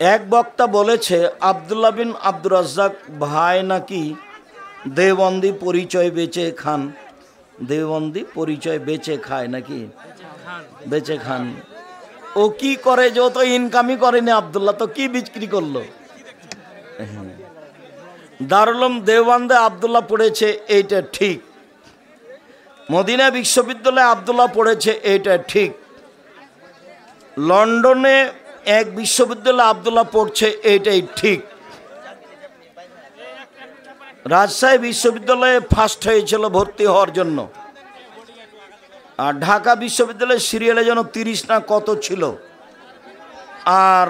এক বক্তা বলেছে আব্দুল্লাহ বিন আব্দুর রাজ্জাক ভাই নাকি দেওবন্দি পরিচয় বেচে খান, দেওবন্দি পরিচয় বেচে খায় নাকি, বেচে খান। ও কি করে যে ও তো ইনকামই করেনি, আব্দুল্লাহ তো কি বিক্রি করলো। দারুল উলুম দেওবন্দে আব্দুল্লাহ পড়েছে, এইটা ঠিক। মদিনা বিশ্ববিদ্যালয়ে আব্দুল্লাহ পড়েছে, এইটা ঠিক। লন্ডনে এক বিশ্ববিদ্যালয়ে আব্দুল্লাহ পড়ছে, এইটাই ঠিক। রাজশাহী বিশ্ববিদ্যালয়ে ফার্স্ট হয়েছিল ভর্তি হওয়ার জন্য, আর ঢাকা বিশ্ববিদ্যালয়ের সিরিয়ালে যেন 30 না কত ছিল, আর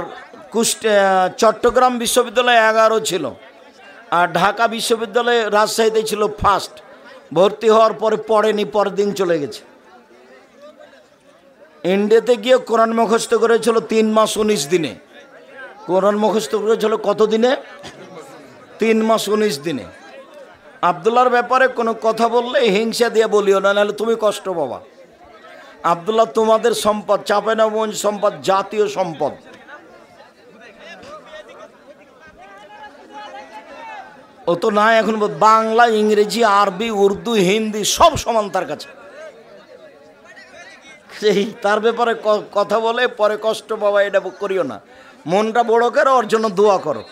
চট্টগ্রাম বিশ্ববিদ্যালয়ে 11 ছিল, আর ঢাকা বিশ্ববিদ্যালয়ে রাজশাহীতে ছিল ফার্স্ট। ভর্তি হওয়ার পরে পড়েনি, পরের দিন চলে গেছে। ইন্ডিয়াতে গিয়ে কোরআন মুখস্থ করেছিল 3 মাস 19 দিনে। কোরআন মুখস্থ করেছিল কত দিনে? 3 মাস 19 দিনে। আব্দুল্লাহর ব্যাপারে কোনো কথা বললে হিংসা দিয়ে বলিও না, নাহলে তুমি কষ্ট পাবা। আব্দুল্লাহ তোমাদের সম্পদ, চাঁপাইনবাবগঞ্জ সম্পদ, জাতীয় সম্পদ। ও তো না, এখন বাংলা, ইংরেজি, আরবি, উর্দু, হিন্দি সব সমান তার কাছে। সেই তার ব্যাপারে কথা বলে পরে কষ্ট পাবা, এটা করিও না। মনটা বড় করো, ওর জন্য দোয়া করো।